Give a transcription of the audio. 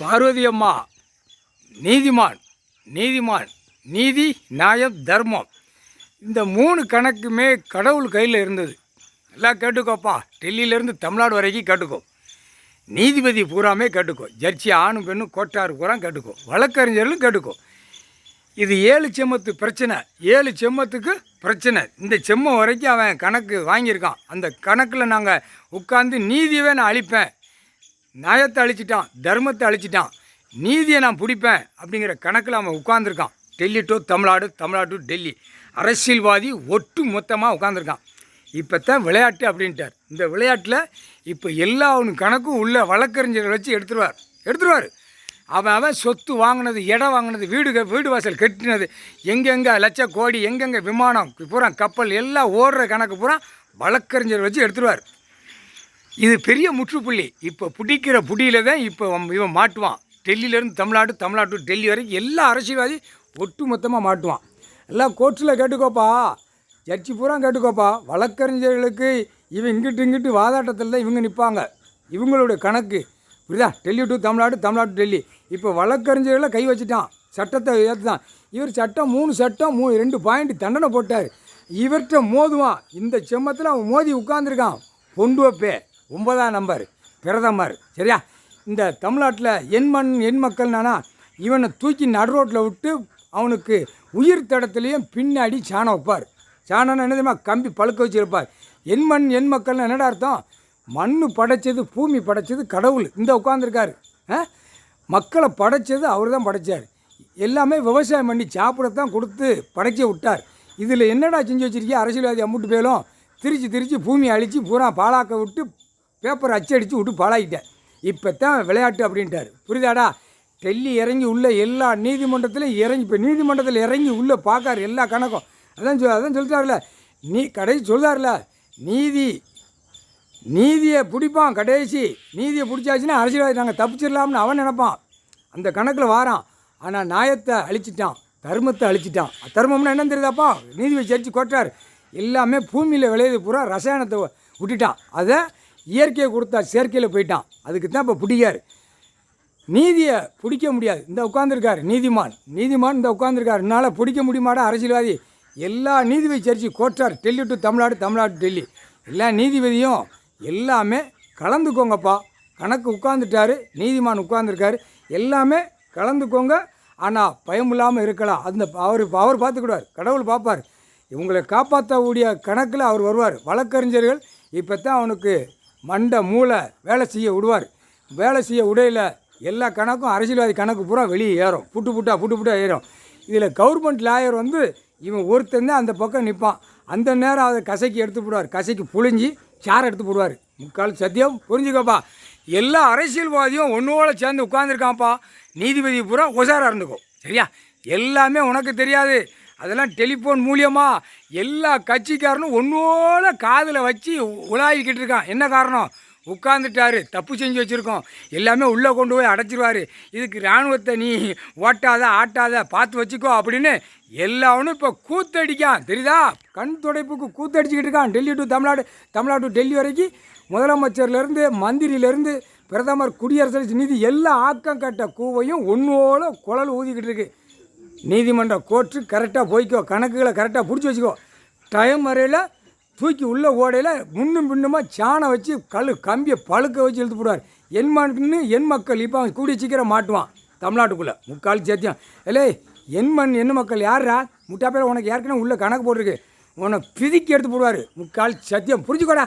பார்வதி அம்மா நீதிமான் நீதிமான் நீதி நியாயம் தர்மம் இந்த 3 கணக்குமே கடவுள் கையில் இருந்தது. எல்லாம் கேட்டுக்கோப்பா, டெல்லியிலேருந்து தமிழ்நாடு வரைக்கும் கேட்டுக்கோ. நீதிபதி பூராமே கேட்டுக்கோ, ஜட்ஜி ஆணும் பெண்ணும் கோட்டாறு பூரா கேட்டுக்கோ, வழக்கறிஞர்களும் கேட்டுக்கோ. இது 7 செம்மத்து பிரச்சனை, 7 செம்மத்துக்கு பிரச்சனை. இந்த செம்மம் வரைக்கும் அவன் கணக்கு வாங்கியிருக்கான். அந்த கணக்கில் நாங்கள் உட்காந்து நீதியவே நான் அழிப்பேன், நியாயத்தை அழிச்சிட்டான், தர்மத்தை அழிச்சிட்டான், நீதியை நான் பிடிப்பேன் அப்படிங்கிற கணக்கில் அவன் உட்காந்துருக்கான். டெல்லி டு தமிழ்நாடு, தமிழ்நாடு டு டெல்லி அரசியல்வாதி ஒட்டு மொத்தமாக உட்காந்துருக்கான். இப்போ தான் விளையாட்டு அப்படின்ட்டார். இந்த விளையாட்டில் இப்போ எல்லா கணக்கும் உள்ள வழக்கறிஞர்கள் வச்சு எடுத்துருவார். அவன் சொத்து வாங்கினது, இடம் வாங்கினது, வீடு வாசல் கட்டினது, எங்கெங்கே லட்ச கோடி, எங்கெங்கே விமானம் பூரா கப்பல் எல்லாம் ஓடுற கணக்கு பூரா வழக்கறிஞர் வச்சு எடுத்துருவார். இது பெரிய முற்றுப்புள்ளி. இப்போ பிடிக்கிற புடியில் தான் இப்போ இவன் மாட்டுவான். டெல்லியிலேருந்து தமிழ்நாடு, தமிழ்நாடு டு டெல்லி வரைக்கும் எல்லா அரசியல்வாதி ஒட்டு மொத்தமாக மாட்டுவான். எல்லாம் கோர்ட்டில் கேட்டுக்கோப்பா, ஜட்ஜி பூரா கேட்டுக்கோப்பா. வழக்கறிஞர்களுக்கு இவன் இங்கிட்டு வாதாட்டத்தில் தான் இவங்க நிற்பாங்க. இவங்களுடைய கணக்கு புரியுதா? Delhi to Tamil Nadu, Tamil Nadu to Delhi. இப்போ வழக்கறிஞர்களை கை வச்சுட்டான், சட்டத்தை ஏற்றுதான். இவர் சட்டம் 3 சட்டம் 2 பாயிண்ட் தண்டனை போட்டார். இவர்கிட்ட மோதுவான். இந்த செம்மத்தில் அவன் மோதி உட்கார்ந்துருக்கான். பொண்டு வைப்பே 9ஆம் நம்பர் பிரதமர். சரியா? இந்த தமிழ்நாட்டில் என் மண் என் மக்கள்னானா இவனை தூக்கி நடு ரோட்டில் விட்டு அவனுக்கு உயிர் தடத்துலேயும் பின்னாடி சாணம் வைப்பார். சாணம்னு என்னதுமா கம்பி பழுக்க வச்சுருப்பார். என் மண் என் மக்கள்னு என்னடா அர்த்தம்? மண் படைச்சது, பூமி படைச்சது கடவுள். இந்த உட்காந்துருக்காரு. மக்களை படைச்சது அவர் தான் படைத்தார். எல்லாமே விவசாயம் பண்ணி சாப்பிடத்தான் கொடுத்து படைச்சி விட்டார். இதில் என்னடா செஞ்சு வச்சுருக்கீங்க? அரசியல்வாதி அம்முட்டு பேரும் திரிச்சு பூமியை அழித்து பூரா பாலாக்க விட்டு பேப்பர் அச்சடித்து விட்டு பாலாக்கிட்டேன். இப்போ தான் விளையாட்டு அப்படின்ட்டார். புரியுதாடா? டெல்லி இறங்கி உள்ள எல்லா நீதிமன்றத்திலையும் இறங்கி, இப்போ நீதிமன்றத்தில் இறங்கி உள்ளே பார்க்காரு எல்லா கணக்கும். அதான் சொல்லிட்டார்ல, கடைசி சொல்கிறார்ல, நீதியை பிடிப்பான். கடைசி நீதியை பிடிச்சாச்சுன்னா அரசியல்வாதி நாங்கள் தப்பிச்சிடலாம்னு அவன் நினைப்பான். அந்த கணக்கில் வாரான். ஆனால் நியாயத்தை அழிச்சிட்டான், தர்மத்தை அழிச்சிட்டான். தர்மம்னா என்னன்னு தெரியுதாப்பா? நீதியை ஜட்ஜி கொட்டார். எல்லாமே பூமியில் விளையுது பூரா ரசாயனத்தை விட்டுட்டான். அதை இயற்கையை கொடுத்தா செயற்கையில் போயிட்டான். அதுக்கு தான் இப்போ பிடிக்காரு. நீதியை பிடிக்க முடியாது. இந்த உட்காந்துருக்காரு நீதிமான் இந்த உட்காந்துருக்காரு. என்னால் பிடிக்க முடியுமாடா அரசியல்வாதி? எல்லா நீதிபதி சர்ச்சி கோட்டார். டெல்லி டு தமிழ்நாடு, தமிழ்நாடு டு டெல்லி எல்லா நீதிபதியும் எல்லாமே கலந்துக்கோங்கப்பா. கணக்கு உட்காந்துட்டாரு, நீதிமான் உட்காந்துருக்காரு. எல்லாமே கலந்துக்கோங்க. ஆனால் பயம் இல்லாமல் இருக்கலாம். அந்த அவர் பார்த்துக்கிடுவார், கடவுள் பார்ப்பார். இவங்களை காப்பாற்றக்கூடிய கணக்கில் அவர் வருவார். வழக்கறிஞர்கள் இப்போ தான் அவனுக்கு மண்டை மூளை வேலை செய்ய விடுவார். வேலை செய்ய உடையில் எல்லா கணக்கும் அரசியல்வாதி கணக்கு பூரா வெளியே ஏறும். புட்டு ஏறும். இதில் கவர்மெண்ட் லாயர் இவன் ஒருத்தன் தான் அந்த பக்கம் நிற்பான். அந்த நேரம் அதை கசைக்கு எடுத்து போடுவார். கசைக்கு புழிஞ்சி சாரை எடுத்து போடுவார். முக்கால் சத்தியம் புரிஞ்சுக்கப்பா. எல்லா அரசியல்வாதியும் ஒன்றோட சேர்ந்து உட்காந்துருக்கான்ப்பா. நீதிபதி பூரா உசாராக இருந்துக்கும். சரியா? எல்லாமே உனக்கு தெரியாது. அதெல்லாம் டெலிஃபோன் மூலியமாக எல்லா கட்சிக்காரனும் ஒன்றோட காதில் வச்சு உலாவிக்கிட்டு இருக்கான். என்ன காரணம்? உட்காந்துட்டாரு, தப்பு செஞ்சு வச்சுருக்கோம், எல்லாமே உள்ளே கொண்டு போய் அடைச்சிருவார். இதுக்கு இராணுவத்தை நீ ஆட்டாத பார்த்து வச்சுக்கோ அப்படின்னு எல்லாவனும் இப்போ கூத்தடிக்கான். தெரியுதா? கண் துடைப்புக்கு கூத்தடிச்சிக்கிட்டு இருக்கான். டெல்லி டு தமிழ்நாடு, தமிழ்நாடு டு டெல்லி வரைக்கும் முதலமைச்சர்லேருந்து மந்திரியிலேருந்து பிரதமர், குடியரசு நீதி எல்லா ஆக்கம் கட்ட கூவையும் ஒன்றோட குழல் ஊதிக்கிட்டு இருக்கு. நீதிமன்ற கோர்ட்டு கரெக்டாக போய்க்கோ, கணக்குகளை கரெக்டாக பிடிச்சி வச்சுக்கோ. டைம் வரையில் தூக்கி உள்ள ஓடையில் முன்னும் பின்னுமாக சாணம் வச்சு கம்பியை பழுக்க வச்சு இழுத்து போடுவார். என் மக்கள் இப்போ அவன் கூடிய சீக்கிரம் மாட்டுவான் தமிழ்நாட்டுக்குள்ளே. முக்கால் சத்தியம். இல்லை என் மக்கள் யாரா? முட்டா பேர் உனக்கு ஏற்கனவே உள்ள கணக்கு போட்டிருக்கு. உன்னை பிதிக்கி எடுத்து போடுவார். முக்கால் சத்தியம். புரிஞ்சுக்கோடா.